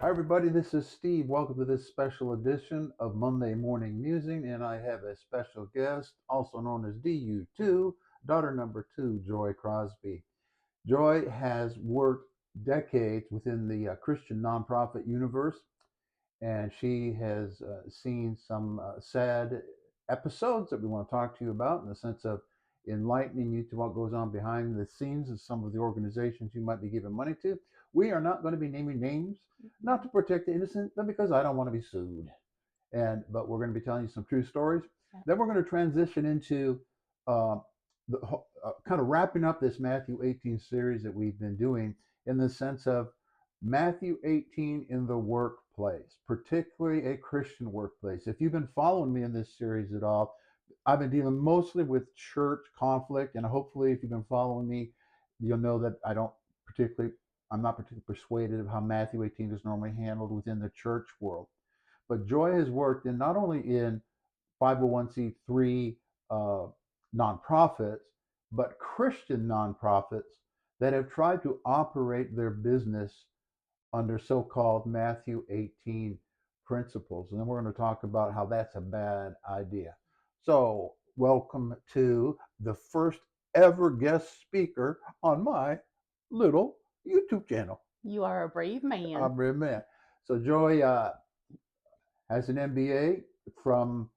Hi, everybody. This is Steve. Welcome to this special edition of Monday Morning Musing. And I have a special guest, also known as DU2, daughter number two, Joy Crosby. Joy has worked decades within the Christian nonprofit universe, and she has seen some sad episodes that we want to talk to you about in the sense of enlightening you to what goes on behind the scenes of some of the organizations you might be giving money to. We are not going to be naming names, not to protect the innocent, but because I don't want to be sued. But we're going to be telling you some true stories. Yeah. Then we're going to transition into uh, kind of wrapping up this Matthew 18 series that we've been doing in the sense of Matthew 18 in the workplace, particularly a Christian workplace. If you've been following me in this series at all, I've been dealing mostly with church conflict, and hopefully, if you've been following me, you'll know that I'm not particularly persuaded of how Matthew 18 is normally handled within the church world. But Joy has worked in not only in 501c3 uh, nonprofits, but Christian nonprofits that have tried to operate their business under so-called Matthew 18 principles. And then we're going to talk about how that's a bad idea. So welcome to the first ever guest speaker on my little YouTube channel. You are a brave man. I'm very mad. So Joy has an MBA from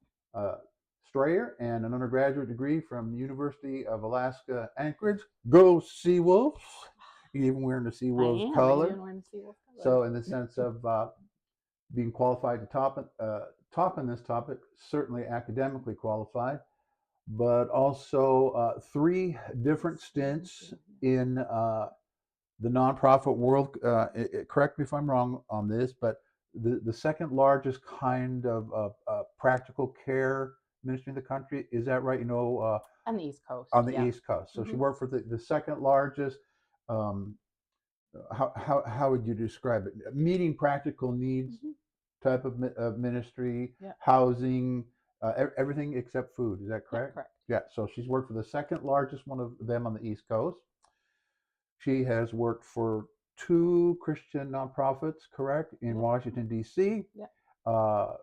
Strayer and an undergraduate degree from University of Alaska Anchorage. Go Seawolves! You're even wearing the I Seawolves am. I color. even want to see what's color. So, in the sense of being qualified to top in this topic, certainly academically qualified, but also three different stints in the nonprofit world. Correct me if I'm wrong on this, but the second largest kind of practical care ministry in the country. Is that right? On the East Coast, On the yeah. East Coast. So she Hmm. worked for the second largest. Um, how would you describe it? Meeting practical needs Hmm. type of ministry, Yeah. housing, everything except food. Is that Yeah, correct? correct. Yeah. So she's worked for the second largest one of them on the East Coast. She has worked for two Christian nonprofits, correct, in Yeah. Washington, D.C., Yeah. uh,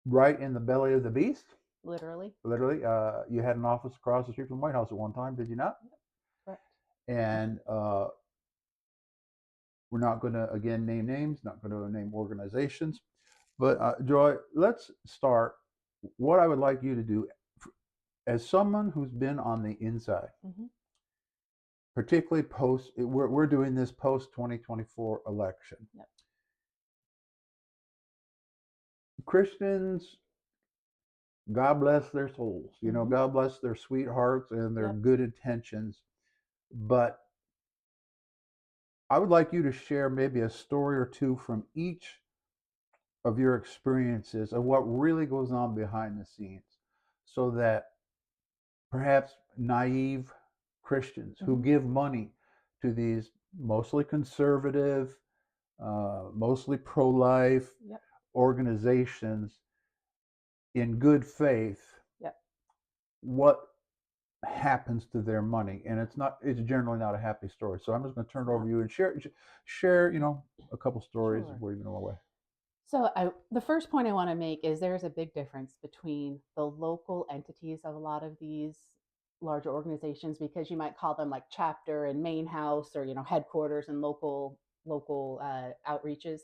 right in the belly of the beast. Literally. Literally, you had an office across the street from the White House at one time, did you not? Yep. Correct. And we're not going to, again, name names, not going to name organizations. But Joy, let's start. What I would like you to do, as someone who's been on the inside, Hmm. particularly we're doing this post 2024 election. Yep. Christians, God bless their souls. Hmm. God bless their sweethearts and their Yep. good intentions. But I would like you to share maybe a story or two from each of your experiences of what really goes on behind the scenes so that perhaps naive Christians who Hmm. give money to these mostly conservative, mostly pro life Yep. organizations in good faith, Yep. what happens to their money? And it's generally not a happy story. So I'm just going to turn It's it over not. to you and share a couple stories of Sure. where you've been away. So the first point I want to make is there's a big difference between the local entities of a lot of these larger organizations, because you might call them like chapter and main house, or headquarters and local outreaches.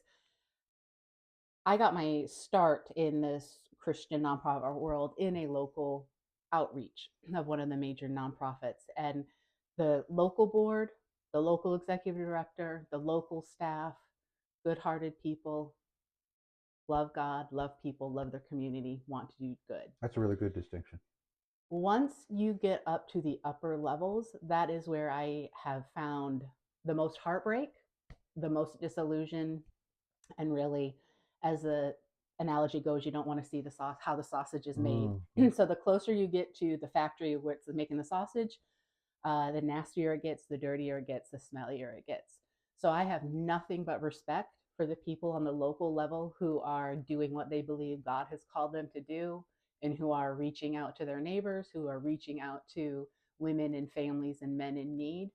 I got my start in this Christian nonprofit world in a local outreach of one of the major nonprofits. And the local board, the local executive director, the local staff, good hearted people, love God, love people, love their community, want to do good. That's a really good distinction. Once you get up to the upper levels, that is where I have found the most heartbreak, the most disillusion, and really, as the analogy goes, you don't want to see the sauce, how the sausage is made. Mm-hmm. So the closer you get to the factory where it's making the sausage, the nastier it gets, the dirtier it gets, the smellier it gets. So I have nothing but respect for the people on the local level who are doing what they believe God has called them to do, and who are reaching out to their neighbors, who are reaching out to women and families and men in need.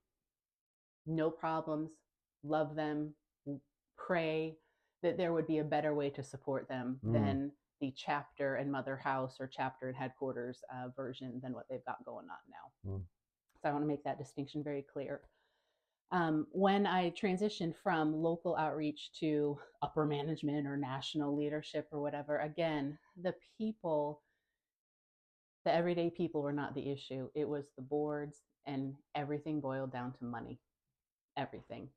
No problems, love them, pray. that there would be a better way to support them Mm, than the chapter and mother house or chapter and headquarters version than what they've got going on now. mm, So I want to make that distinction very clear. When I transitioned from local outreach to upper management or national leadership or whatever, again, the everyday people were not the issue. It was the boards, and everything boiled down to money. Everything.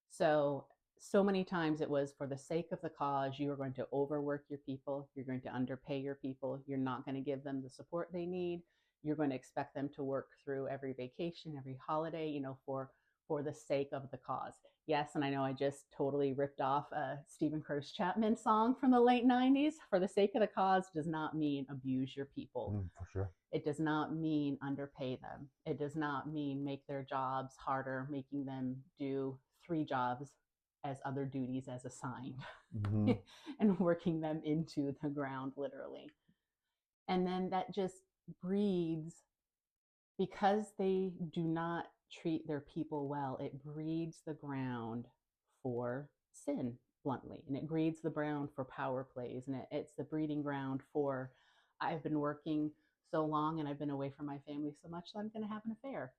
So, so many times it was for the sake of the cause, you are going to overwork your people, you're going to underpay your people, you're not going to give them the support they need, you're going to expect them to work through every vacation, every holiday, for the sake of the cause. Yes, and I know I just totally ripped off a Stephen Curtis Chapman song from the late 90s. For the sake of the cause does not mean abuse your people. for sure. It does not mean underpay them. It does not mean make their jobs harder, making them do 3 jobs as other duties as assigned Hmm. and working them into the ground, literally. And then that just breeds, because they do not treat their people well, it breeds the ground for sin, bluntly. And it breeds the ground for power plays. And it's the breeding ground for, I've been working so long and I've been away from my family so much, so I'm going to have an affair,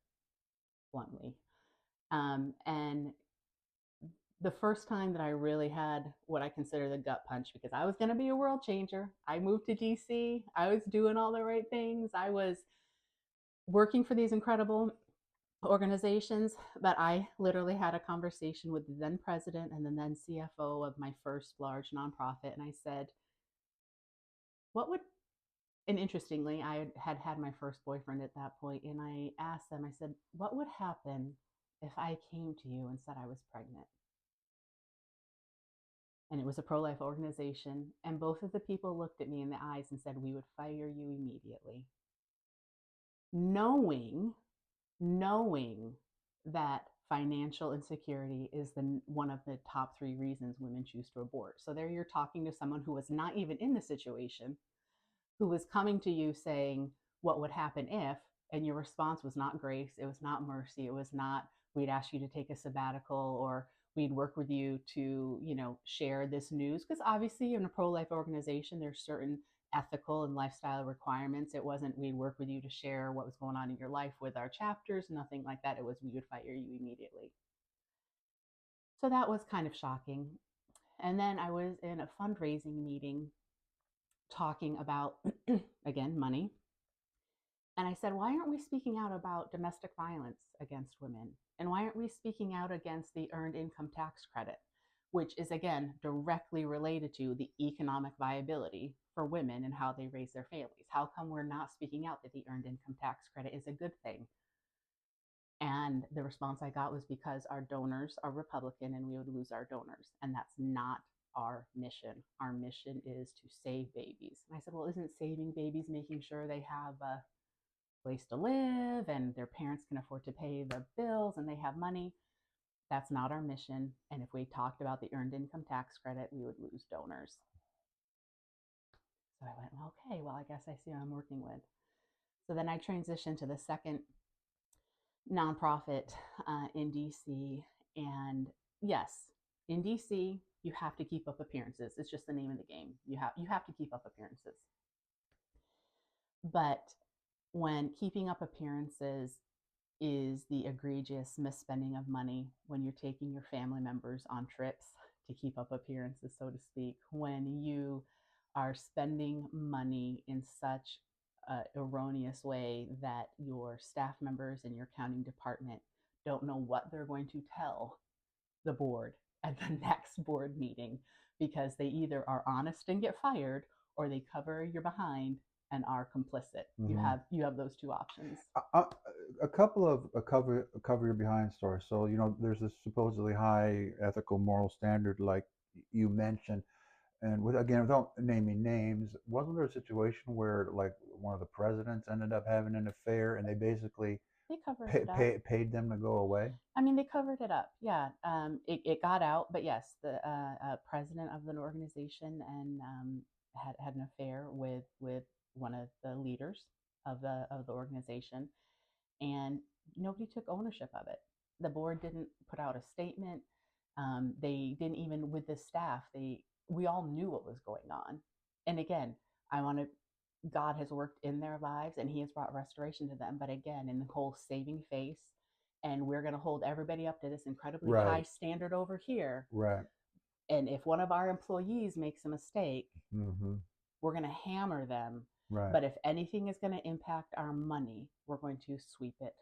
bluntly. And the first time that I really had what I consider the gut punch, because I was going to be a world changer. I moved to DC. I was doing all the right things. I was working for these incredible organizations, but I literally had a conversation with the then president and the then CFO of my first large nonprofit. And I said, what would, and interestingly, I had my first boyfriend at that point, and I asked them, I said, what would happen if I came to you and said I was pregnant? And it was a pro life organization. And both of the people looked at me in the eyes and said, we would fire you immediately. Knowing knowing that financial insecurity is one of the top 3 reasons women choose to abort. So there you're talking to someone who was not even in the situation, who was coming to you saying, what would happen if? And your response was not grace, it was not mercy, it was not, we'd ask you to take a sabbatical, or we'd work with you to, share this news. Because obviously, in a pro life organization, there's certain ethical and lifestyle requirements. It wasn't, we'd work with you to share what was going on in your life with our chapters, nothing like that. It was, we would fire you immediately. So that was kind of shocking. And then I was in a fundraising meeting talking about, again, money. And I said, why aren't we speaking out about domestic violence against women? And why aren't we speaking out against the earned income tax credit, which is, again, directly related to the economic viability for women and how they raise their families? How come we're not speaking out that the earned income tax credit is a good thing? And the response I got was, because our donors are Republican and we would lose our donors. And that's not our mission. Our mission is to save babies. And I said, well, isn't saving babies making sure they have a place to live and their parents can afford to pay the bills and they have money? That's not our mission. And if we talked about the earned income tax credit, we would lose donors. So I went, okay, well, I guess I see what I'm working with. So then I transitioned to the second nonprofit in DC. And yes, in DC, you have to keep up appearances. It's just the name of the game. You have to keep up appearances. But when keeping up appearances is the egregious misspending of money, when you're taking your family members on trips to keep up appearances, so to speak, when you are spending money in such an erroneous way that your staff members and your accounting department don't know what they're going to tell the board at the next board meeting, because they either are honest and get fired, or they cover your behind and are complicit. You Hmm. have you have those 2 options. A, a couple of cover your behind stories. So there's this supposedly high ethical moral standard, like you mentioned, and again, without naming names, wasn't there a situation where like one of the presidents ended up having an affair, and they basically They covered it up. paid them to go away? I mean, they covered it up. Yeah, it got out, but yes, the president of an organization and had an affair with one of the leaders of the organization, and nobody took ownership of it. The board didn't put out a statement. They didn't even with the staff. We all knew what was going on. And again, I want to. God has worked in their lives and He has brought restoration to them. But again, in the whole saving face, and we're going to hold everybody up to this incredibly high Right. standard over here. Right. And if one of our employees makes a mistake, Mm-hmm. we're going to hammer them. Right. But if anything is going to impact our money, we're going to sweep it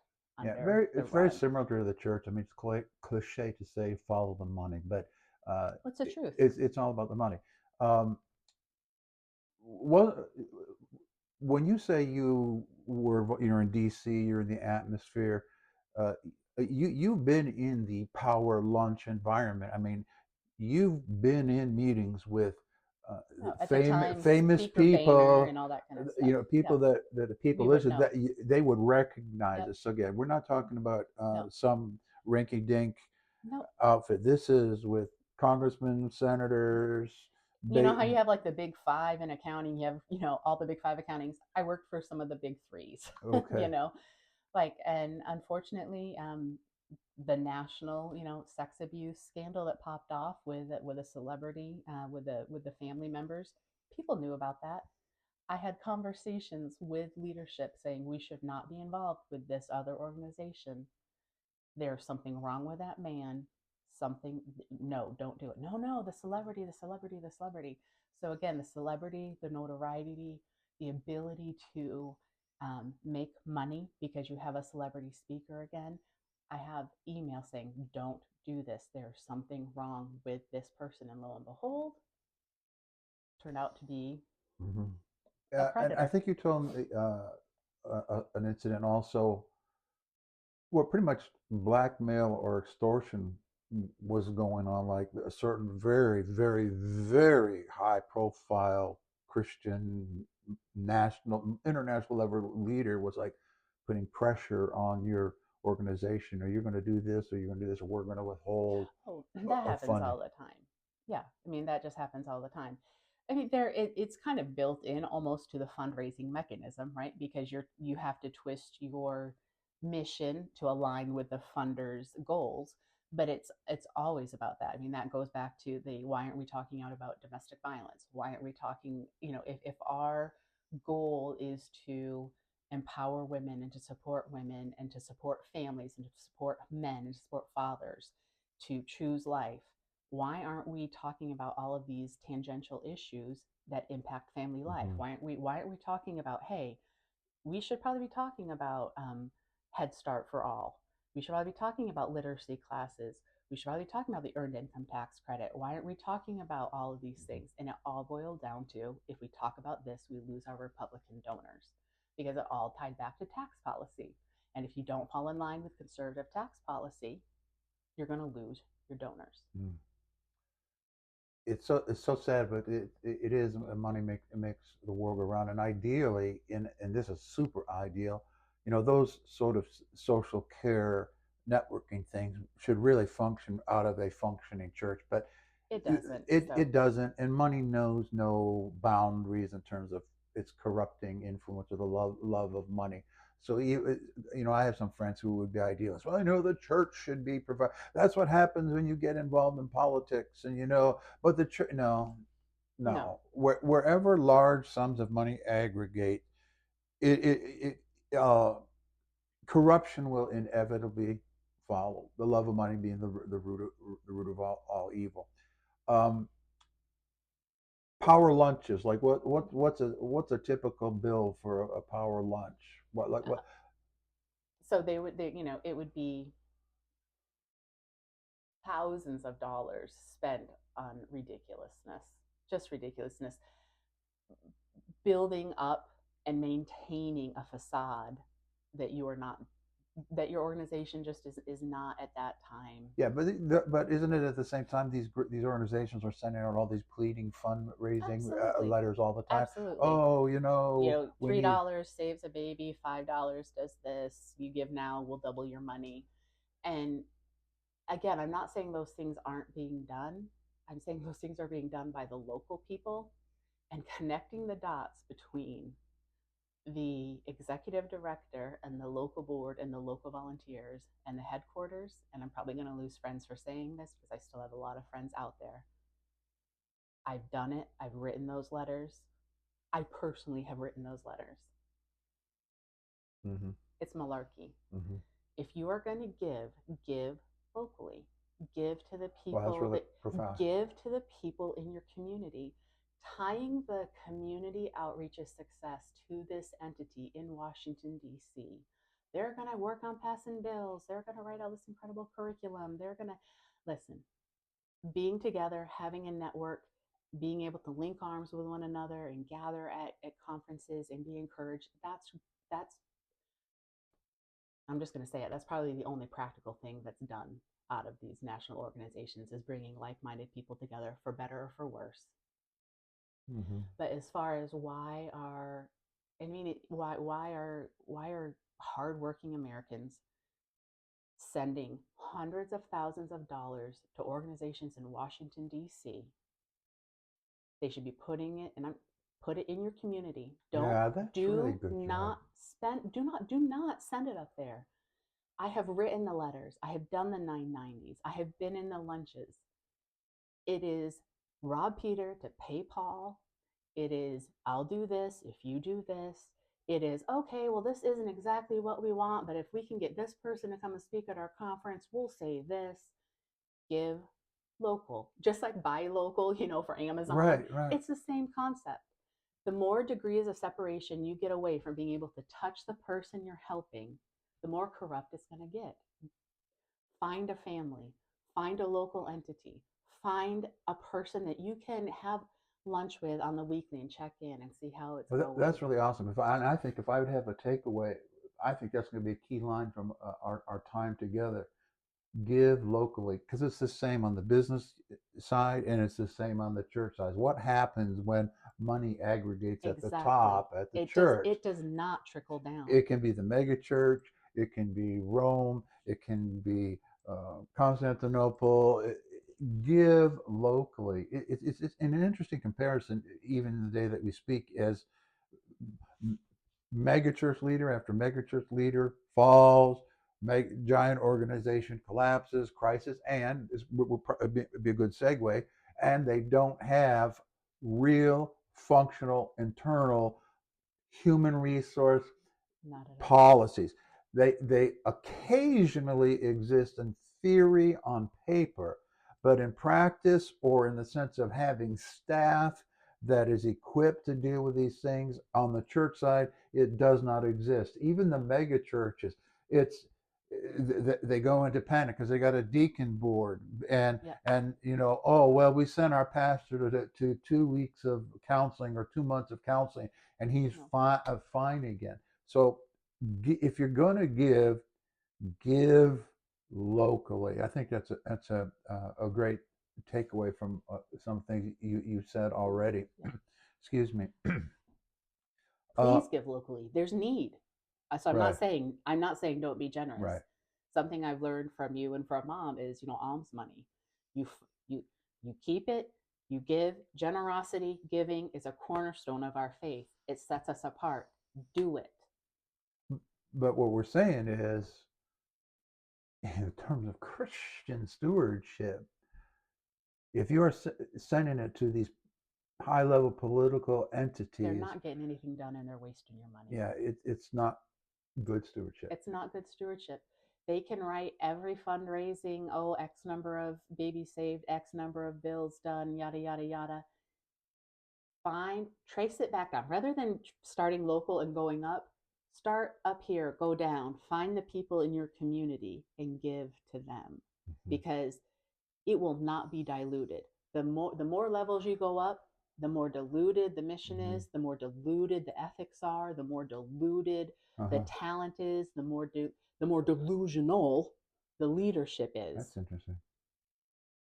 Yeah. under Very. the It's very rug. similar to the church. I mean, it's quite cliche to say follow the money, but What's the truth? it's all about the money. Um, what when you say you're in DC, you're in the atmosphere, uh, you've been in the power lunch environment. I mean, you've been in meetings with No, at the time, famous Speaker Boehner and people, all that kind of stuff. people Yeah, that the people we would listen know. that they would recognize Yep. it. So again, we're not talking about No, some rinky-dink no. outfit. This is with congressmen, senators. You know They how you have like the big five in accounting? You have, all the big five accountings. I worked for some of the big threes, okay. and unfortunately, the national, sex abuse scandal that popped off with a celebrity, with the family members, people knew about that. I had conversations with leadership saying we should not be involved with this other organization. There's something wrong with that man. Something, no, don't do it. No, no, the celebrity, the celebrity, the celebrity. So again, the celebrity, the notoriety, the ability to make money because you have a celebrity speaker again. I have emails saying, don't do this. There's something wrong with this person. And lo and behold, turned out to be Mhm. a And I predator. think you told me an incident also where pretty much blackmail or extortion was going on, like a certain very, very, very high profile Christian national, international level leader was like putting pressure on your organization, or you're going to do this, or you're going to do this, or we're going to withhold Oh, that happens funding. all the time. Yeah, I mean that just happens all the time. I mean, it's kind of built in almost to the fundraising mechanism, right? Because you have to twist your mission to align with the funder's goals, but it's always about that. I mean, that goes back to the why aren't we talking out about domestic violence? Why aren't we talking, if our goal is to empower women and to support women and to support families and to support men and to support fathers to choose life, why aren't we talking about all of these tangential issues that impact family life? Hmm. Why aren't we talking about, hey, we should probably be talking about Head Start for all. We should probably be talking about literacy classes. We should probably be talking about the earned income tax credit. Why aren't we talking about all of these things? And it all boiled down to, if we talk about this, we lose our Republican donors because it all tied back to tax policy. And if you don't fall in line with conservative tax policy, you're going to lose your donors. It's so sad, but it is a money it makes the world go round. And ideally, and this is super ideal, those sort of social care networking things should really function out of a functioning church. But It doesn't. it So, doesn't, and money knows no boundaries in terms of its corrupting influence or the love of money. So I have some friends who would be idealists. Well, the church should be provide. That's what happens when you get involved in politics, and but the church, no, no. no. Wherever large sums of money aggregate, it corruption will inevitably follow. The love of money being the root of all evil. Um, Power lunches, like what's a typical bill for a power lunch? What like Uh, what? so it would be thousands of dollars spent on ridiculousness, just ridiculousness, building up and maintaining a facade that you are not, that your organization just is not at that time. Yeah, but isn't it at the same time these organizations are sending out all these pleading fundraising Absolutely. letters all the time? Absolutely. Oh, we need. $3 saves a baby, $5 does this, you give now, we'll double your money. And again, I'm not saying those things aren't being done. I'm saying those things are being done by the local people and connecting the dots between the executive director and the local board and the local volunteers and the headquarters, and I'm probably going to lose friends for saying this because I still have a lot of friends out there. I've done it. I've written those letters. I personally have written those letters. Hmm. It's malarkey. Hmm. If you are going to give locally. Give to the Well, that's people really that profound. give to the people in your community. Tying the community outreach's success to this entity in Washington, D.C. They're going to work on passing bills. They're going to write all this incredible curriculum. They're going to listen. Being together, having a network, being able to link arms with one another and gather at conferences and be encouraged. That's I'm just going to say it. That's probably the only practical thing that's done out of these national organizations is bringing like-minded people together for better or for worse. Hmm. But as far as why are, I mean, why are hardworking Americans sending hundreds of thousands of dollars to organizations in Washington D.C.? They should be putting it, and I'm put it in your community. Don't Yeah, that's really a do good job. not spend do not send it up there. I have written the letters. I have done the 990s. I have been in the lunches. It is rob Peter to pay Paul. It is, I'll do this if you do this. It is, okay, well, this isn't exactly what we want, but if we can get this person to come and speak at our conference, we'll say this. Give local, just like buy local, for Amazon. Right, right. It's the same concept. The more degrees of separation you get away from being able to touch the person you're helping, the more corrupt it's going to get. Find a family, find a local entity, find a person that you can have lunch with on the weekly and check in and see how it's Well, going. that's really awesome. And I think if I would have a takeaway, I think that's going to be a key line from our time together. Give locally, because it's the same on the business side and it's the same on the church side. What happens when money aggregates at the Exactly. top at the It does church? it does not trickle down. It can be the mega church, it can be Rome, it can be Constantinople. Give locally. It's an interesting comparison, even in the day that we speak, as megachurch leader after megachurch leader falls, giant organization collapses, crisis, and it'd be a good segue, and they don't have real functional internal human resource Not at all. policies. They occasionally exist in theory on paper, but in practice or in the sense of having staff that is equipped to deal with these things on the church side, it does not exist. Even the mega churches, it's they go into panic because they got a deacon board and Yep. oh well, we sent our pastor to 2 weeks of counseling or 2 months of counseling and he's No. fine again. So if you're going to give locally. I think that's a great takeaway from some things you said already. Yep. Excuse me. Uh, Please give locally. There's need. So I'm not right, saying I'm not saying don't be generous. right. Something I've learned from you and from mom is alms money. You you you keep it. You give. Generosity, giving is a cornerstone of our faith. It sets us apart. Do it. But what we're saying is, in terms of Christian stewardship, if you're sending it to these high level political They're entities, not getting anything done and they're wasting your money. yeah, it's not good stewardship. It's not good stewardship. They can write every fundraising, oh, X number of babies saved, X number of bills done, yada, yada, yada. Find, trace it back down. Rather than starting local and going up, start up here, go down, find the people in your community and give to them Mm-hmm. because it will not be diluted. The more levels you go up, the more diluted the mission Mm-hmm. is, the more diluted the ethics are, the more diluted the Uh-huh. talent is, the more delusional the leadership is. That's interesting.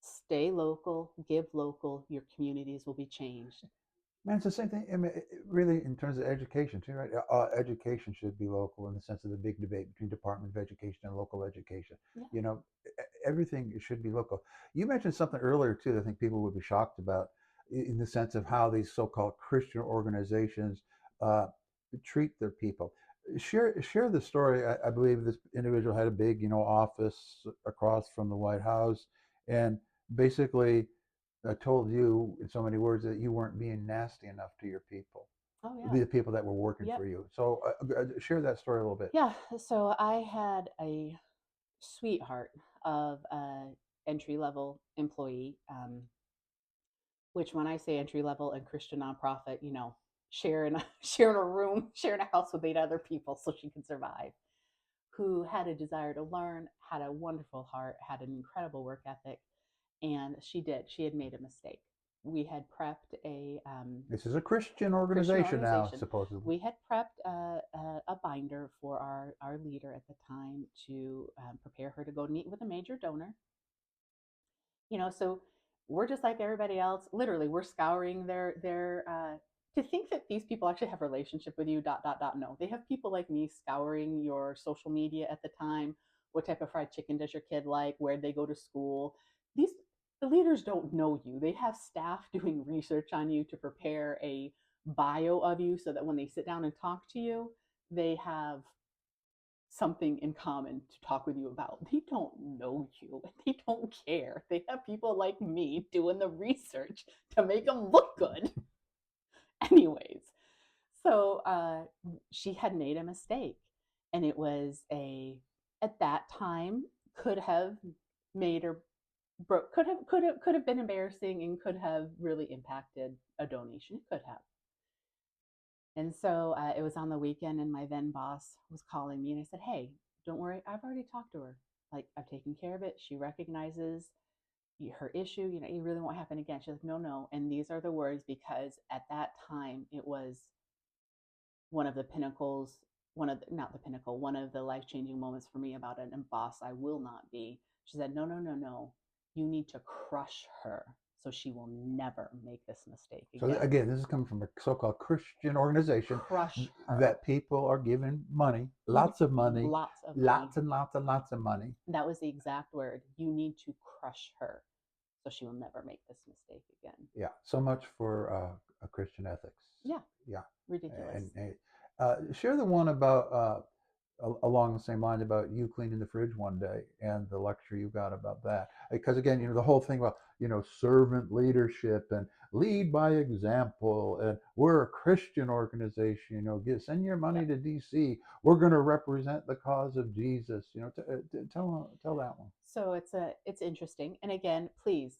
Stay local, give local, your communities will be changed. Man, it's the same thing. I mean, really, in terms of education too, right? Education should be local in the sense of the big debate between Department of Education and local education. Yeah. You know, everything should be local. You mentioned something earlier too that I think people would be shocked about, in the sense of how these so-called Christian organizations uh, treat their people. Share the story. I believe this individual had a big, office across from the White House, and basically told you in so many words that you weren't being nasty enough to your people, Oh yeah. the people that were working for Yep. you. So share that story a little bit. Yeah. So I had a sweetheart of a entry level employee, which when I say entry level and Christian nonprofit, sharing sharing a room, sharing a house with 8 other people so she could survive, who had a desire to learn, had a wonderful heart, had an incredible work ethic, and she did. She had made a mistake. We had prepped This is a Christian Christian organization now, organization. supposedly. We had prepped a binder for our leader at the time to prepare her to go meet with a major donor. So we're just like everybody else. Literally, we're scouring their to think that these people actually have a relationship with you. Dot dot dot. No, they have people like me scouring your social media at the time. What type of fried chicken does your kid like? Where'd they go to school? These The leaders don't know you. They have staff doing research on you to prepare a bio of you so that when they sit down and talk to you, they have something in common to talk with you about. They don't know you and they don't care. They have people like me doing the research to make them look good. Anyways, so she had made a mistake, and it was at that time could have made her broke could have been embarrassing and could have really impacted a donation. It could have. And so it was on the weekend, and my then boss was calling me, and I said, "Hey, don't worry, I've already talked to her. Like, I've taken care of it. She recognizes her issue. It really won't happen again." She's like, "No, no." And these are the words, because at that time it was one of the pinnacles, not the pinnacle, one of the life changing moments for me about an boss I will not be. She said, "No, no, no, no. You need to crush her so she will never make this mistake So again. again, this is coming from a so-called Christian organization Crush her." that people are giving money, Mhm. lots of money, Lots of money. lots and lots and lots of money. That was the exact word. You need to crush her so she will never make this mistake again. Yeah, so much for Christian ethics. Yeah, Yeah, ridiculous. and share the one about along the same lines about you cleaning the fridge one day and the lecture you got about that. Because again, the whole thing about servant leadership and lead by example, and we're a Christian organization. Send your money Yep. to DC. We're going to represent the cause of Jesus. Tell that one. So it's interesting. And again, please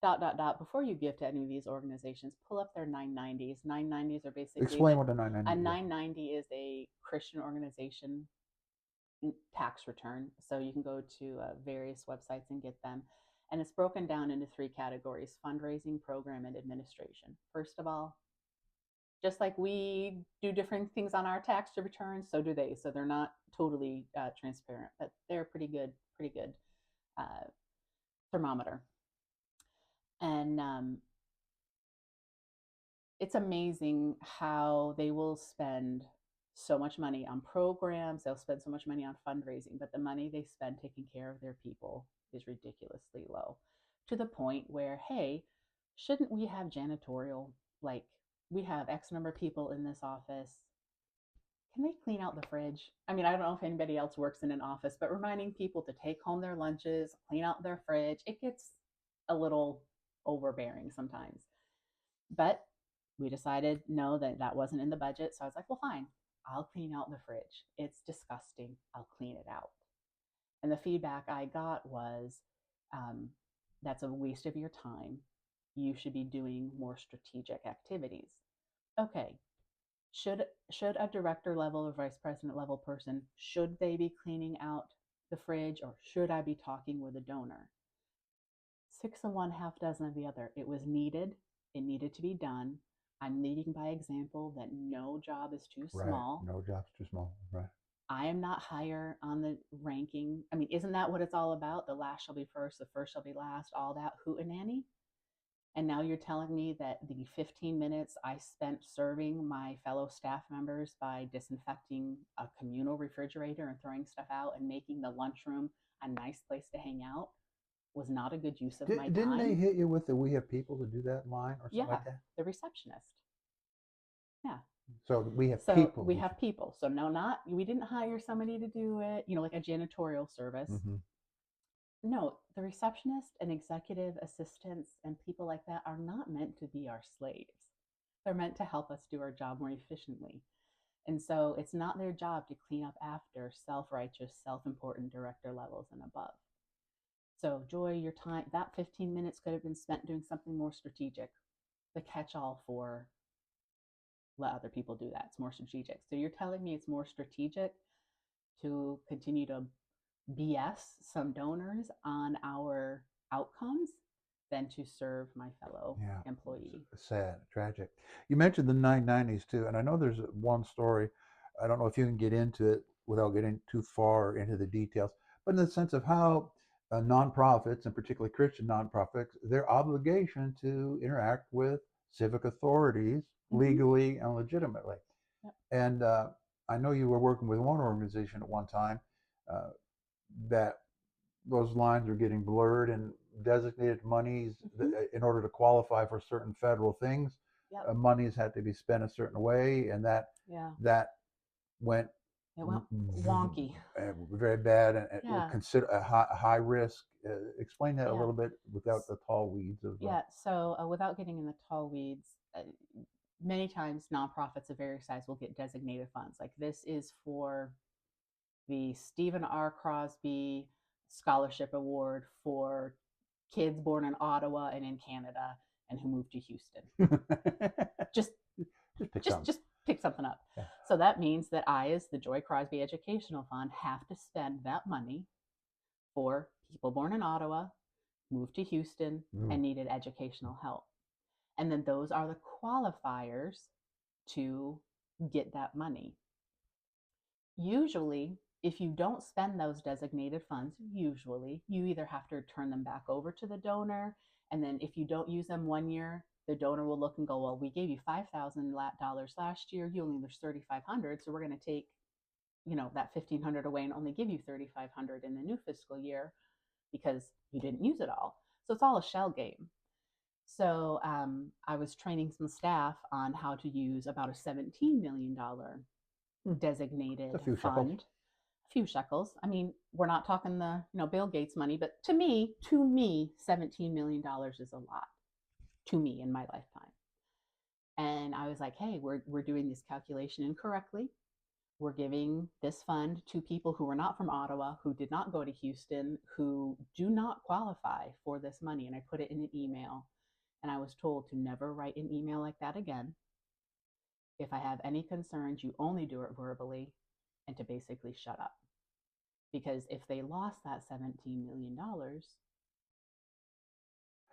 dot dot dot before you give to any of these organizations, pull up their 990s. 990s are basically Explain what the 990 a is. 990 is a Christian organization tax return. So you can go to various websites and get them. And it's broken down into 3 categories: fundraising, program, and administration. First of all, just like we do different things on our tax returns, so do they. So they're not totally transparent, but they're pretty good uh, thermometer. And it's amazing how they will spend so much money on programs, they'll spend so much money on fundraising, but the money they spend taking care of their people is ridiculously low, to the point where, hey, shouldn't we have janitorial? Like, we have X number of people in this office. Can they clean out the fridge? I mean, I don't know if anybody else works in an office, but reminding people to take home their lunches, clean out their fridge, it gets a little overbearing sometimes. But we decided no, that wasn't in the budget. So I was like, well, fine, I'll clean out the fridge. It's disgusting. I'll clean it out. And the feedback I got was, um, that's a waste of your time. You should be doing more strategic activities. Okay, should a director level or vice president level person, should they be cleaning out the fridge, or should I be talking with a donor? Six of one, half dozen of the other. It was needed. It needed to be done. I'm leading by example that no job is too Right. small. No job's too small. Right. I am not higher on the ranking. I mean, isn't that what it's all about? The last shall be first, the first shall be last, all that hootenanny. And now you're telling me that the 15 minutes I spent serving my fellow staff members by disinfecting a communal refrigerator and throwing stuff out and making the lunchroom a nice place to hang out was not a good use of my Didn't they time? hit you with the "We have people to do that" line or something Yeah, like that? the receptionist. Yeah. So we have So people. we have people. So no, not we didn't hire somebody to do it, like a janitorial service. Mm-hmm. No, the receptionist and executive assistants and people like that are not meant to be our slaves. They're meant to help us do our job more efficiently. And so it's not their job to clean up after self righteous, self important director levels and above. So, Joy, your time, that 15 minutes could have been spent doing something more strategic. The catch all for let other people do that. It's more strategic. So, you're telling me it's more strategic to continue to BS some donors on our outcomes than to serve my fellow Yeah, employee. sad, tragic. You mentioned the 990s too, and I know there's one story. I don't know if you can get into it without getting too far into the details, but in the sense of how nonprofits, and particularly Christian nonprofits, their obligation to interact with civic authorities Mm-hmm. legally and legitimately. Yep. And I know you were working with one organization at one time uh, that those lines are getting blurred, and designated monies Mm-hmm. in order to qualify for certain federal things, Yep. monies had to be spent a certain way, and Yeah. that went It went wonky. very bad, and it would Yeah. consider a high risk. Explain that a Yeah. little bit without the tall weeds of. Yeah. So without getting in the tall weeds, many times nonprofits of various size will get designated funds. Like this is for the Stephen R. Crosby Scholarship Award for kids born in Ottawa and in Canada and who moved to Houston. Just Just pick just some. just pick something up. Yeah. So that means that I, as the Joy Crosby Educational Fund, have to spend that money for people born in Ottawa, moved to Houston, Mm. and needed educational help. And then those are the qualifiers to get that money. Usually, if you don't spend those designated funds, usually you either have to turn them back over to the donor. And then if you don't use them 1 year, the donor will look and go, well, we gave you $5,000 last year. You only, there's 3,500. So we're going to take, that 1,500 away and only give you 3,500 in the new fiscal year because you didn't use it all. So it's all a shell game. So I was training some staff on how to use about a $17 million designated A few shekels. fund. A few shekels. I mean, we're not talking the Bill Gates money, but to me, $17 million is a lot to me in my lifetime. And I was like, hey, we're doing this calculation incorrectly. We're giving this fund to people who are not from Ottawa, who did not go to Houston, who do not qualify for this money. And I put it in an email. And I was told to never write an email like that again. If I have any concerns, you only do it verbally, and to basically shut up. Because if they lost that $17 million,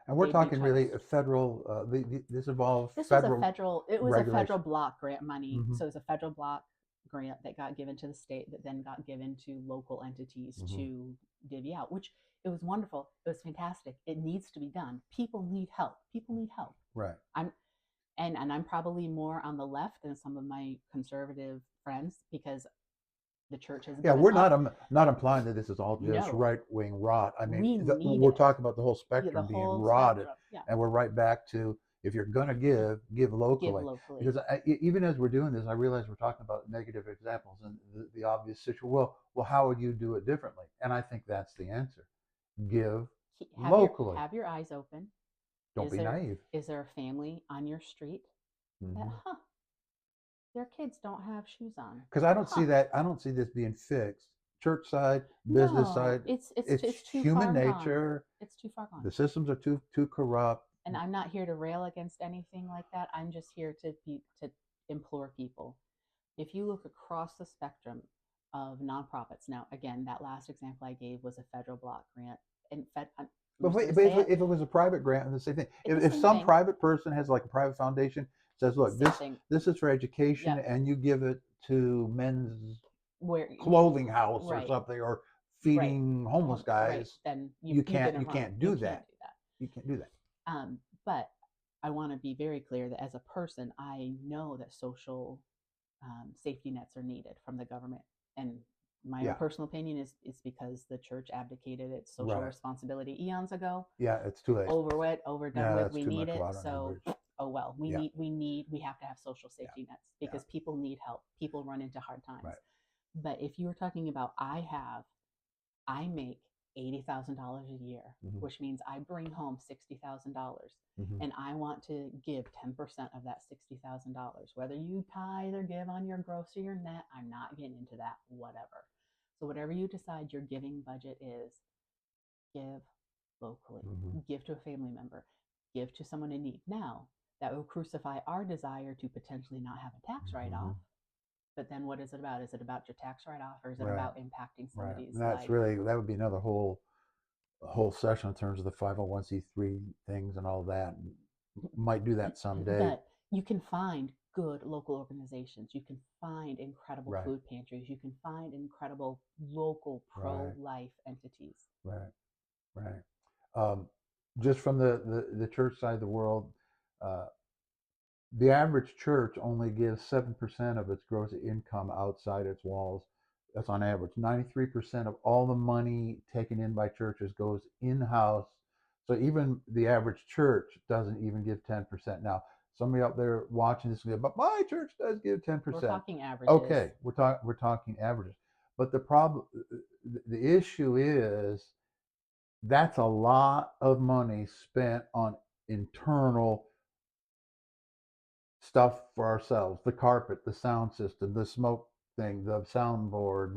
And we're they'd be talking really toast. a federal. This involves This was federal it was a federal regulation. block grant money. Mm-hmm. So it was a federal block grant that got given to the state that then got given to local entities Mm-hmm. to divvy out, which it was wonderful. It was fantastic. It needs to be done. People need help. People need help. Right. And I'm probably more on the left than some of my conservative friends because the church has Yeah, given we're up. not implying that this is all just No, right wing rot. I mean, we need we're it. talking about the whole Yeah, the spectrum being whole rotted, spectrum. Yeah, and we're right back to if you're going to give give locally. locally. Because even as we're doing this, I realize we're talking about negative examples and the obvious situation. Well, how would you do it differently? And I think that's the answer: give locally. Have your eyes open. Don't be naive. Is there a family on your street that Mm-hmm. their kids don't have shoes on? Because I don't see Huh? that. I don't see this being fixed. Church side, business No, side, it's it's it's too human far gone. nature. It's too far gone. The systems are too corrupt. And I'm not here to rail against anything like that. I'm just here to implore people. If you look across the spectrum of nonprofits, now again, that last example I gave was a federal block grant, and I'm But, just going to but say if it. it was a private grant, the same thing. It's the If same some thing. private person has like a private foundation, says, "Look, Same thing. this is for education," Yep. and you give it to men's Where clothing house or right, something, or right, feeding homeless right. guys, Then you've been you wrong. can't You do can't that. do that. You can't do that. But I want to be very clear that as a person, I know that social safety nets are needed from the government. And my own Yeah. personal opinion is because the church abdicated its social Right. responsibility eons ago. Yeah, it's too late. Over it, overdone Yeah, with. that's We too need much it. water under the So bridge. oh well, Yeah. we have to have social Yeah. safety nets Yeah. because people need help, people run into hard times. Right. But if you were talking about I make $80,000 a year, Mm-hmm. which means I bring home $60,000, Mm-hmm. and I want to give 10% of that $60,000. Whether you tithe or give on your gross or your net, I'm not getting into that, whatever. So, whatever you decide your giving budget is, give locally, Mm-hmm. give to a family member, give to someone in need. Now, that will crucify our desire to potentially not have a tax write Mm-hmm. off. But then what is it about? Is it about your tax write off, or is it Right. about impacting Right. somebody's And that's life? really, that would be another whole session in terms of the 501c3 things and all that. Might do that someday. But you can find good local organizations. You can find incredible Right. food pantries. You can find incredible local pro Right. life entities. Right. Right. Um, just from the church side of the world, uh, the average church only gives 7% of its gross income outside its walls. That's on average. 93% of all the money taken in by churches goes in-house. So even the average church doesn't even give 10%. Now, somebody out there watching this will go, but my church does give We're 10%. talking averages. Okay, we're talking averages. But the problem, the issue is that's a lot of money spent on internal stuff for ourselves, the carpet, the sound system, the smoke thing, the soundboard,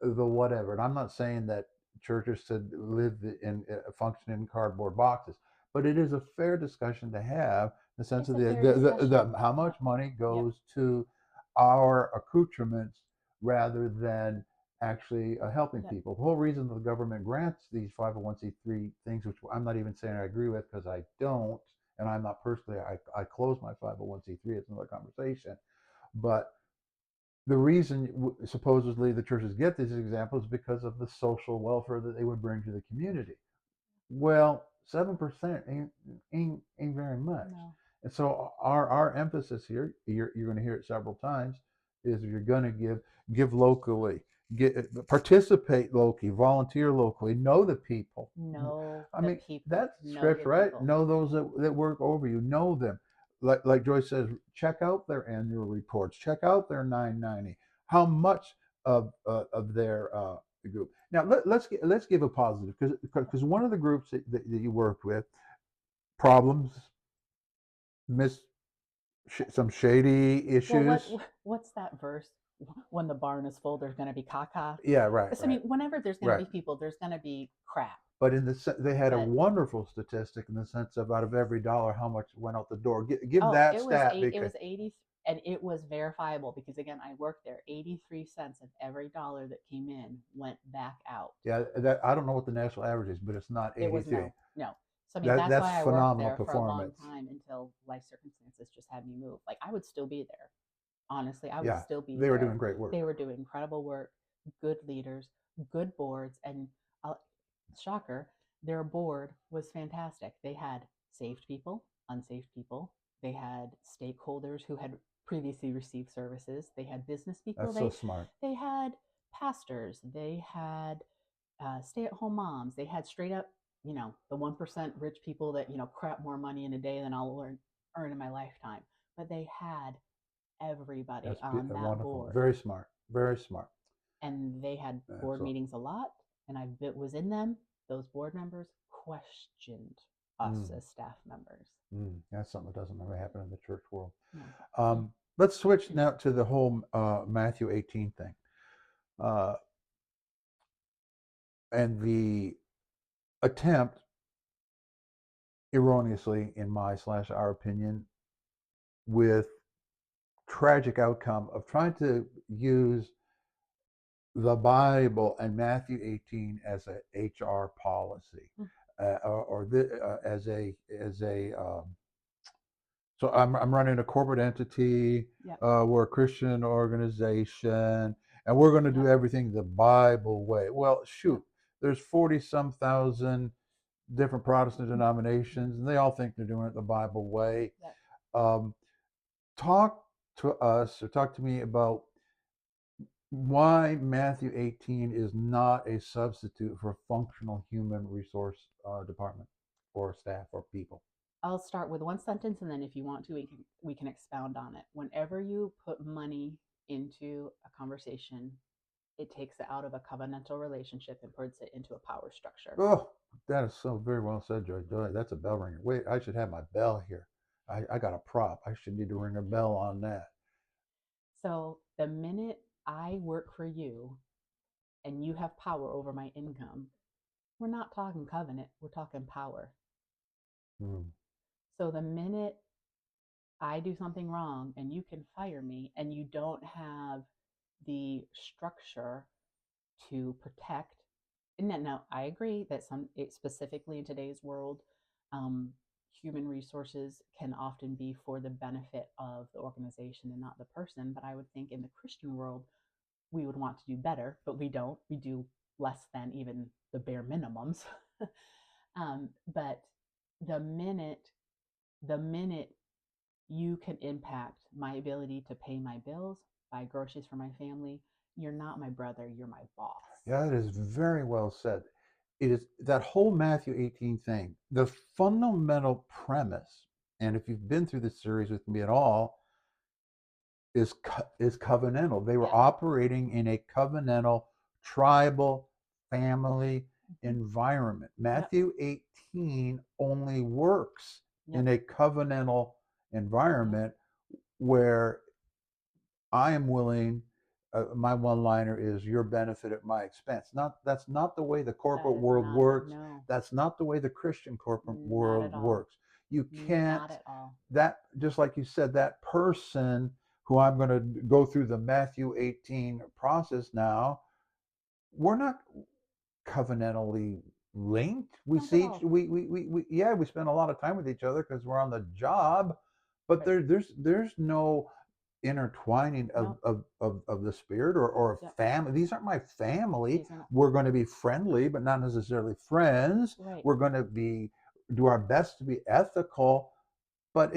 the whatever. And I'm not saying that churches should live in function in cardboard boxes, but it is a fair discussion to have in the sense It's of a fair discussion. how much Yep. money Yep. goes to our accoutrements rather than actually helping Yep. people. The whole reason the government grants these 501c3 things, which I'm not even saying I agree with because I don't, and I'm not personally, I close my 501c3, it's another conversation. But the reason supposedly the churches get these examples is because of the social welfare that they would bring to the community. Well, 7% ain't very much. No. And so our emphasis here, you're going to hear it several times, is if you're going to give locally, participate locally, volunteer locally, know the people. Know I the mean, people. that's Know the scripture, right? people. Know those that work over you, know them. Like Joyce says, check out their annual reports, check out their 990. How much of their group. Now let's give a positive because one of the groups that you worked with, problems, miss some shady Well, issues. what's that verse? When the barn is full, there's going to be caca. Yeah, right, So I right, mean, whenever there's going to right. be people, there's going to be crap. But they had a But wonderful statistic in the sense of out of every dollar, how much went out the door. Give oh, that stat it because was 80, and it was verifiable because again, I worked there. 83 cents of every dollar that came in went back out. yeah, that I don't know what the national average is, but it's not It was 83. no. So I mean, that's That's why I worked phenomenal there for a long performance. time until life circumstances just had me move. Like I would still be there. Honestly, I would Yeah, still be they were there. doing great work. They were doing incredible work, good leaders, good boards, and uh, shocker, their board was fantastic. They had saved people, unsaved people. They had stakeholders who had previously received services. They had business people. That's so smart. They had pastors. They had stay-at-home moms. They had straight up, the 1% rich people that crap more money in a day than I'll earn in my lifetime. But they had everybody That's on that wonderful. board, Very smart. Very smart. and they had board Excellent. meetings a lot, and I was in them. Those board members questioned us Mm, as staff members. that's something that doesn't really happen in the church world. No. Let's switch now to the whole Matthew 18 thing, uh, and the attempt, erroneously, in my/our opinion, with tragic outcome of trying to use the Bible and Matthew 18 as a HR policy, as a so I'm running a corporate entity. Yep. We're a Christian organization, and we're going to do Yep. everything the Bible way. Well, Yep. shoot, there's 40 some thousand different Protestant denominations, and they all think they're doing it the Bible way. Yep. Um, talk to us or talk to me about why Matthew 18 is not a substitute for a functional human resource department or staff or people. I'll start with one sentence, and then if you want to, we can expound on it. Whenever you put money into a conversation, it takes it out of a covenantal relationship and puts it into a power structure. Oh, that is so very well said, Joy. Joy, that's a bell ringer. Wait, I should have my bell here. I got a prop. I should need to ring a bell on that. So the minute I work for you and you have power over my income, we're not talking covenant, we're talking power. Hmm. So the minute I do something wrong and you can fire me and you don't have the structure to protect. And now I agree that specifically in today's world, um, human resources can often be for the benefit of the organization and not the person. But I would think in the Christian world, we would want to do better, but we don't. We do less than even the bare minimums. But the minute, the minute you can impact my ability to pay my bills, buy groceries for my family, you're not my brother, you're my boss. Yeah, that is very well said. It is that whole Matthew 18 thing, the fundamental premise, and if you've been through this series with me at all, is covenantal. They were Yep. operating in a covenantal, tribal, family Mm-hmm. environment. Yep. Matthew 18 only works Yep. in a covenantal Yep. environment where I am willing. My one-liner is your benefit at my expense. Not That's not the way the That corporate is world not, works. no, That's not the way the Christian corporate not at world all. works. You Not can't. at all. That, just like you said, that person who I'm going to go through the Matthew 18 process now, we're not covenantally linked. We Not at see all. we yeah, we spend a lot of time with each other because we're on the job, but Right. there's no intertwining No. of the spirit or Yep. family. These aren't my family. These are not. We're going to be friendly, but not necessarily friends. Right. We're going to be do our best to be ethical, but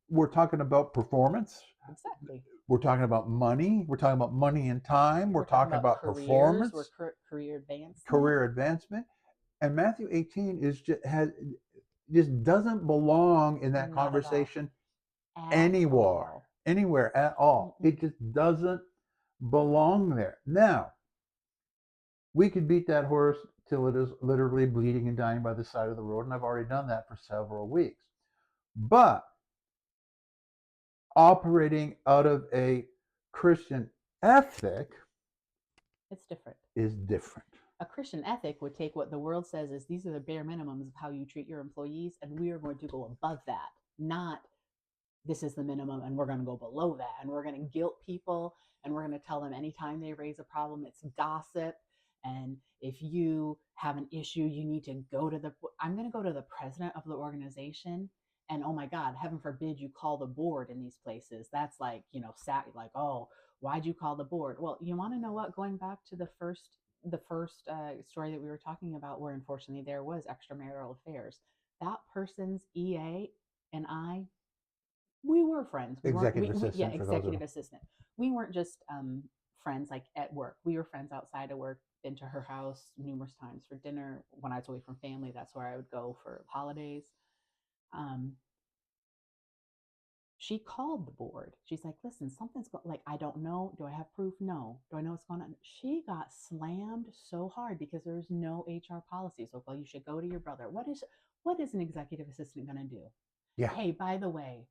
we're talking about performance. Exactly. We're talking about money. We're talking about money and time. We're We're talking talking about about careers, we're performance, career advancement. career advancement. And Matthew 18 just doesn't belong in that Not at all. conversation At anywhere, all. anywhere at all. Mm-mm. It just doesn't belong there. Now, we could beat that horse till it is literally bleeding and dying by the side of the road, and I've already done that for several weeks. But operating out of a Christian ethic It's different. is different. A Christian ethic would take what the world says is these are the bare minimums of how you treat your employees, and we are going to go above that, not this is the minimum and we're going to go below that, and we're going to guilt people, and we're going to tell them anytime they raise a problem it's gossip, and if you have an issue you need to go to the I'm going to go to the president of the organization, and oh my god, heaven forbid you call the board in these places. That's like, like, oh, why'd you call the board? Well, you want to know what, going back to the first story that we were talking about, where unfortunately there was extramarital affairs, that person's ea and I, we were friends. We weren't. Executive Yeah, assistant for those executive who. assistant. We weren't just friends like at work. We were friends outside of work. Been to her house numerous times for dinner when I was away from family. That's where I would go for holidays. Um, she called the board. She's like, "Listen, something's like I don't know. Do I have proof? No. Do I know what's going on?" She got slammed so hard because there's no HR policy. So, well, you should go to your brother. What is an executive assistant going to do? Yeah, Hey, by the way,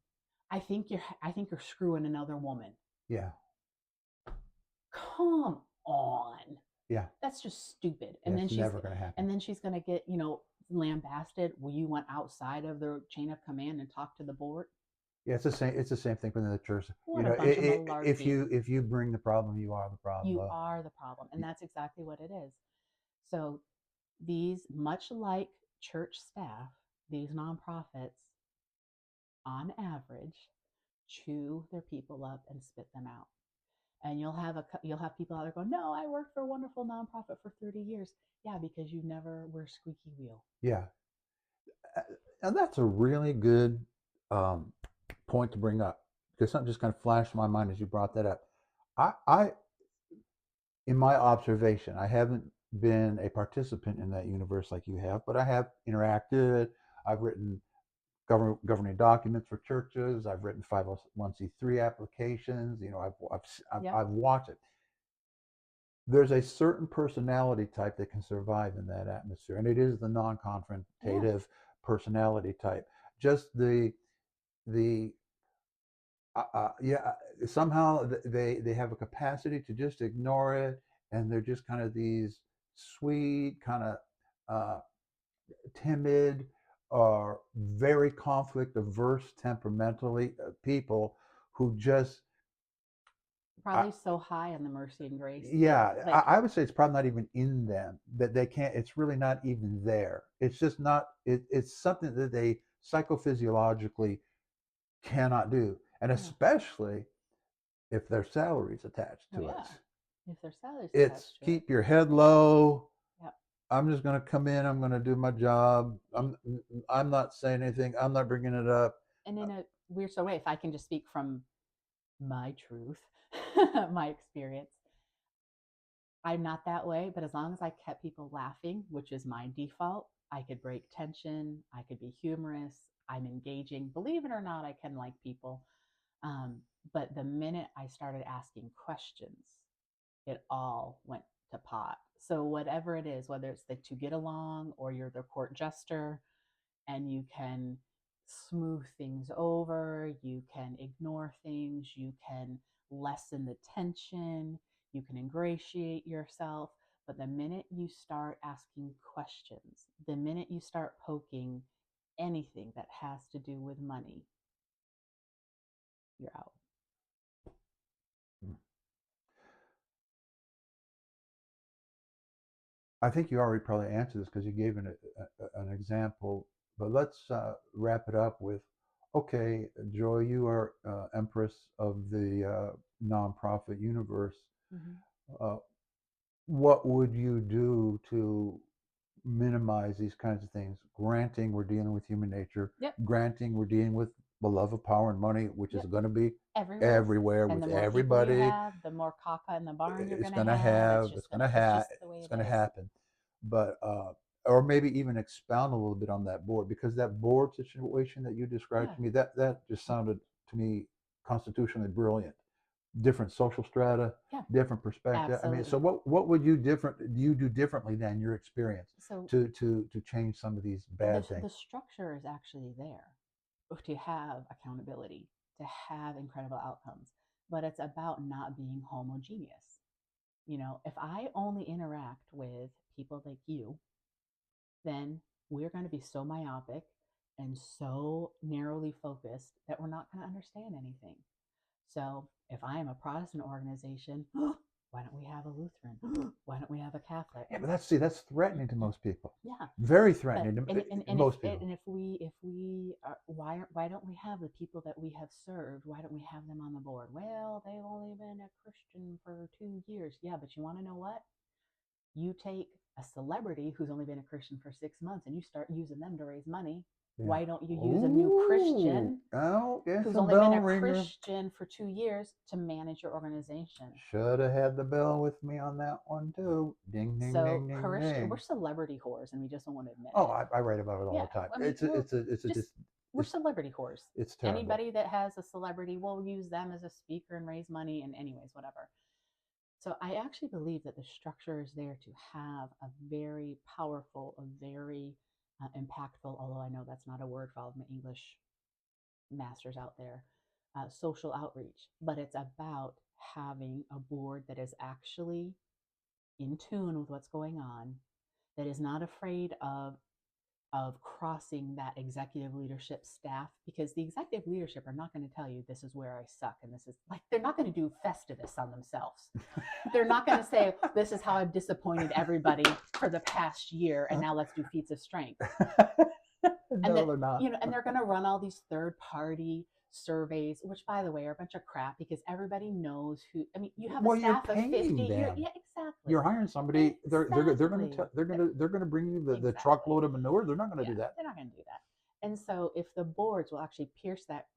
I think you're screwing another woman. yeah, Come on. yeah, That's just stupid. yeah. And then It's never going to happen. she's going to get, lambasted. Well, you went outside of the chain of command and talked to the board. Yeah, it's the same. It's the same thing within the church. What a bunch of If malarkey. you bring the problem, you are the problem. You are the problem. And that's exactly what it is. So these, much like church staff, these nonprofits, on average, chew their people up and spit them out. And you'll have people out there going, no, I worked for a wonderful nonprofit for 30 years. Yeah, because you never were squeaky wheel. Yeah, and that's a really good um, point to bring up, because something just kind of flashed in my mind as you brought that up. I in my observation, I haven't been a participant in that universe like you have, but I have interacted. I've written governing documents for churches. I've written 501c3 applications. You know, Yep. I've watched it. There's a certain personality type that can survive in that atmosphere, and it is the Yeah. non-confrontative personality type. Just the yeah, somehow they have a capacity to just ignore it, and they're just kind of these sweet, kind of uh, timid, or very conflict averse temperamentally people who just I, Probably so high on the mercy and grace that yeah, like I would say it's probably not even in them, that they can't, it's really not even there. It's just not, it's something that they psychophysiologically cannot do. And yeah. especially if their salary's attached Oh to it. yeah. If their salary's It's attached to it. keep your head low. Yep. I'm just going to come in. I'm going to do my job. I'm not saying anything. I'm not bringing it up. And in a weird sort of way, if I can just speak from my truth, my experience, I'm not that way, but as long as I kept people laughing, which is my default, I could break tension, I could be humorous, I'm engaging. Believe it or not, I can like people. Um, but the minute I started asking questions, it all went to pot. So whatever it is, whether it's that you get along or you're the court jester, and you can smooth things over, you can ignore things, you can lessen the tension, you can ingratiate yourself. But the minute you start asking questions, the minute you start poking anything that has to do with money, you're out. I think you already probably answered this because you gave an example, but let's wrap it up with, okay, Joy, you are Empress of the nonprofit universe. Mm-hmm. Uh, what would you do to minimize these kinds of things? Granting we're dealing with human nature, Yep. granting we're dealing with the love of power and money, which is Yep. going to be Everywhere. everywhere And the with more people you everybody. have, the more caca in the barn you're It's gonna going to have. have, The way it's it going to is. happen. But or maybe even expound a little bit on that board, because that board situation that you described Yeah. to me, that just sounded to me constitutionally brilliant. Different social strata, Yeah. different perspective. I mean, so Absolutely. what would you different do you do differently than your experience So to change some of these the bad things? the structure is actually there to have accountability, to have incredible outcomes, but it's about not being homogeneous. If I only interact with people like you, then we're going to be so myopic and so narrowly focused that we're not going to understand anything. So if I am a Protestant organization, why don't we have a Lutheran? Why don't we have a Catholic? Yeah, but that's threatening to most people. Yeah. Very But threatening to and if most people. and if we are, why don't we have the people that we have served? Why don't we have them on the board? Well, they've only been a Christian for 2 years. Yeah, but you want to know what? You take a celebrity who's only been a Christian for 6 months and you start using them to raise money. Yeah. Why don't you use a new Ooh, Christian oh, it's who's a only been bell a ringer. Christian for 2 years to manage your organization? Should have had the bell with me on that one too. Ding, ding, So ding, ding, parishioner, we're ding. celebrity whores, and we just don't want to admit Oh, it. I write about it all Yeah, the time. I mean, we're It's a just we're it's celebrity whores. it's terrible. Anybody that has a celebrity, will use them as a speaker and raise money, and anyways, whatever. So I actually believe that the structure is there to have a very powerful, a very impactful, although I know that's not a word for all of my English masters out there, social outreach. But it's about having a board that is actually in tune with what's going on, that is not afraid of crossing that executive leadership staff, because the executive leadership are not going to tell you this is where I suck and this is like, they're not going to do Festivus on themselves. They're not going to say this is how I've disappointed everybody for the past year and now let's do feats of strength. And No, that, they're not. and they're going to run all these third party surveys, which by the way are a bunch of crap, because everybody knows who. I mean, you have a Well, you're staff of paying 50. them. Yeah, exactly. You're hiring somebody. They're going to Exactly. they're going to bring you the Exactly. truckload of manure. They're not going to Yeah, do that. they're not going to do that. And so, if the boards will actually pierce that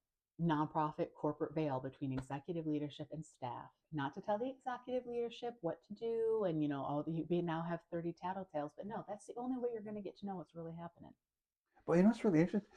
nonprofit corporate veil between executive leadership and staff, not to tell the executive leadership what to do, and we now have 30 tattletales, but no, that's the only way you're going to get to know what's really happening. But you know what's really interesting?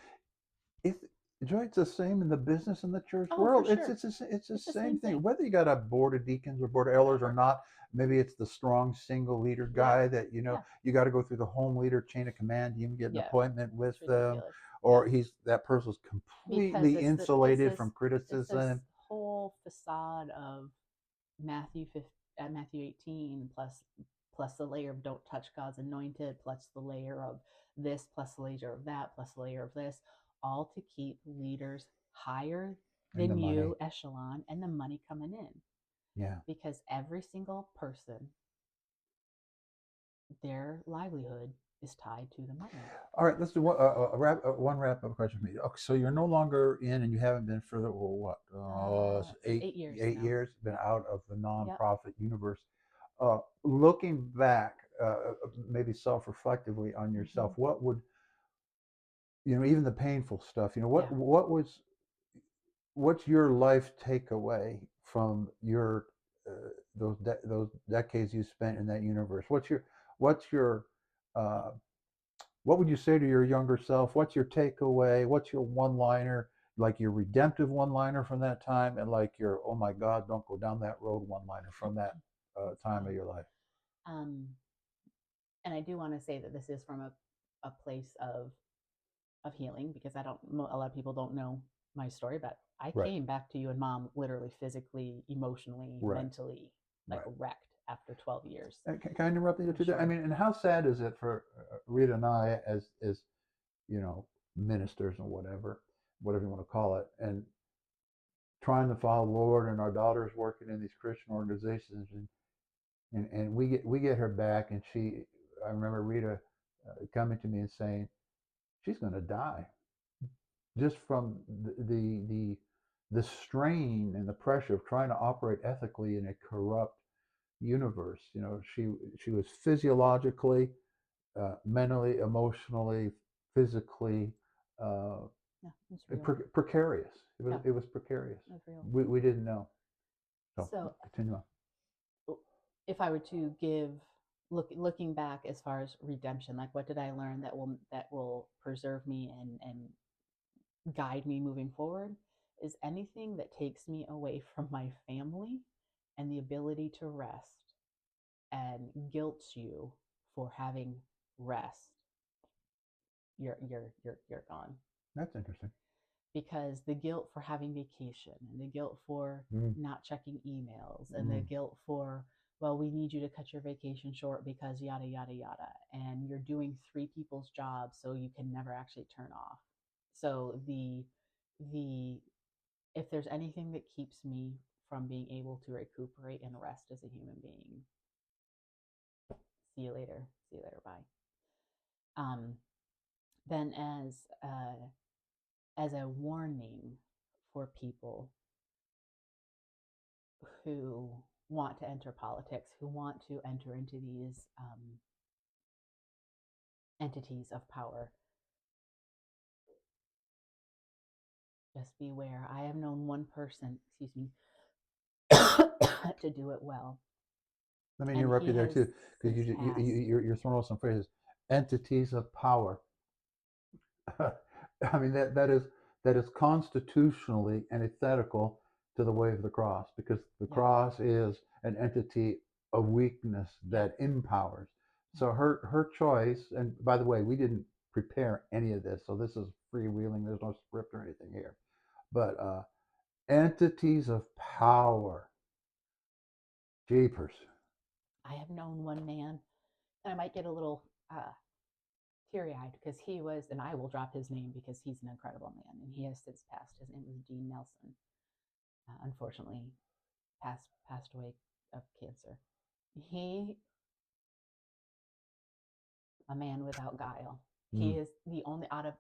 It's Joy, it's the same in the business and the church Oh, for world. sure. It's the It's the same same thing. thing. Whether you got a board of deacons or board of elders or not, maybe it's the strong single leader Yeah. guy that Yeah. you got to go through the home leader chain of command to even get an Yeah. appointment with It's them, ridiculous. Yeah. or he's that person's Because completely insulated from it's this criticism. whole facade of Matthew 15, Matthew 18 plus the layer of don't touch God's anointed, plus the layer of this, plus the layer of that, plus the layer of this, all to keep leaders higher And the than money. you echelon and the money coming in. Yeah. Because every single person, their livelihood is tied to the money. All right, let's do one wrap up question for me. Okay, so you're no longer in, and you haven't been for the well, what It's 8 years eight now. years been out of the Yep. nonprofit universe. Looking back, maybe self-reflectively on Hmm. yourself, what would even the painful stuff? Yeah. What's your life takeaway from your those decades you spent in that universe? What's your uh, what would you say to your younger self? What's your takeaway? What's your one liner, like your redemptive one liner from that time, and like your oh my God, don't go down that road one liner from that time Yeah. of your life? Um, and I do want to say that this is from a place of healing because I don't a lot of people don't know my story, but I Right, came back to you and mom literally physically, emotionally, right, mentally like right. wrecked after 12 years Can I interrupt you of to that? I short. mean, and how sad is it for Rita and I, as ministers or whatever you want to call it, and trying to follow the Lord, and our daughter's working in these Christian organizations, and we get her back, and I remember Rita coming to me and saying she's going to die just from the strain and the pressure of trying to operate ethically in a corrupt universe. She was physiologically, mentally, emotionally, physically uh, Yeah, it's real. precarious. Yeah, It was precarious. it's real. We didn't know. So So continue on. if I were to give looking back as far as redemption, like what did I learn that will preserve me and guide me moving forward is anything that takes me away from my family and the ability to rest and guilts you for having rest, you're gone. That's interesting. Because the guilt for having vacation and the guilt for Mm, not checking emails and the mm. guilt for, well, we need you to cut your vacation short because yada yada yada, and you're doing three people's jobs so you can never actually turn off. So the if there's anything that keeps me from being able to recuperate and rest as a human being, see you later. See you later. Bye. Um, then as a warning for people who want to enter politics, who want to enter into these entities of power, just beware. I have known one person, excuse me, to do it well, Let me and interrupt he you there has too, because since passed. you're throwing out some phrases. Entities of power. I mean that is constitutionally antithetical to the way of the cross, because the Yep. cross is an entity of weakness Yep. that empowers. Yep. So her choice, and by the way, we didn't prepare any of this, so this is freewheeling. There's no script or anything here. But entities of power, jeepers. I have known one man, and I might get a little teary eyed because he was, and I will drop his name because he's an incredible man, and he has since passed. His name was Dean Nelson. Unfortunately, passed away of cancer. He a man without guile. He Mm. is the only out of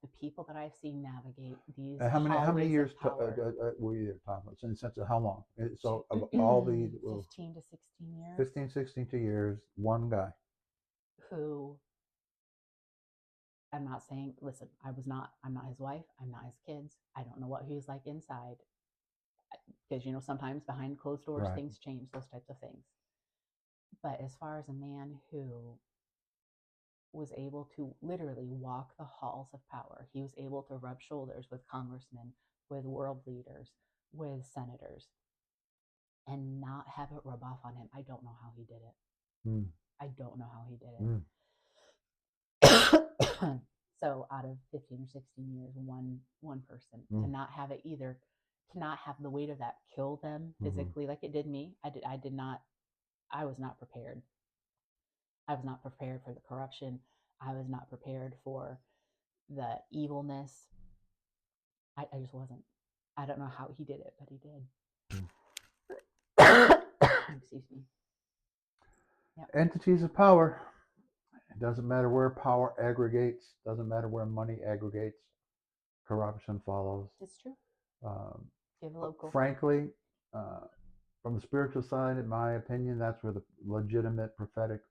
the people that I've seen navigate these How many hallways years of power. were you there, Tom? In the sense of how long? So of all the 15 to 16 years. 15, 16 years, one guy. Who I'm not saying, listen, I'm not his wife, I'm not his kids, I don't know what he's like inside, because sometimes behind closed doors Right. things change, those types of things. But as far as a man who was able to literally walk the halls of power. He was able to rub shoulders with congressmen, with world leaders, with senators, and not have it rub off on him. I don't know how he did it. Mm. I don't know how he did Mm. it. So out of 15 or 16 years, one person to Mm. not have it either, to not have the weight of that kill them Mhm. physically like it did me. I did not. I was not prepared. I was not prepared for the corruption. I was not prepared for the evilness. I just wasn't. I don't know how he did it, but he did. Mm. Excuse me. Yep, Entities of power. It doesn't matter where power aggregates, doesn't matter where money aggregates, corruption follows. it's true. Um, Give local. Frankly, uh, from the spiritual side, in my opinion, that's where the legitimate prophetic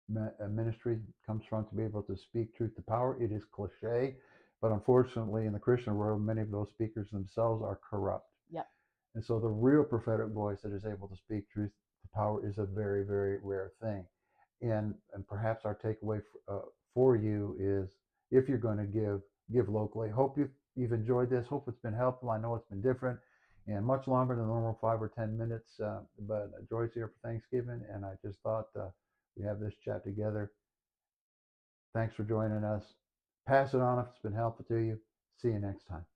ministry comes from, to be able to speak truth to power. It is cliche, but unfortunately, in the Christian world, many of those speakers themselves are corrupt. Yep. And so the real prophetic voice that is able to speak truth to power is a very, very rare thing. And perhaps our takeaway for you is, if you're going to give locally. Hope you've enjoyed this. Hope it's been helpful. I know it's been different and much longer than normal 5 or 10 minutes, but Joy's here for Thanksgiving, and I just thought we have this chat together. Thanks for joining us. Pass it on if it's been helpful to you. See you next time.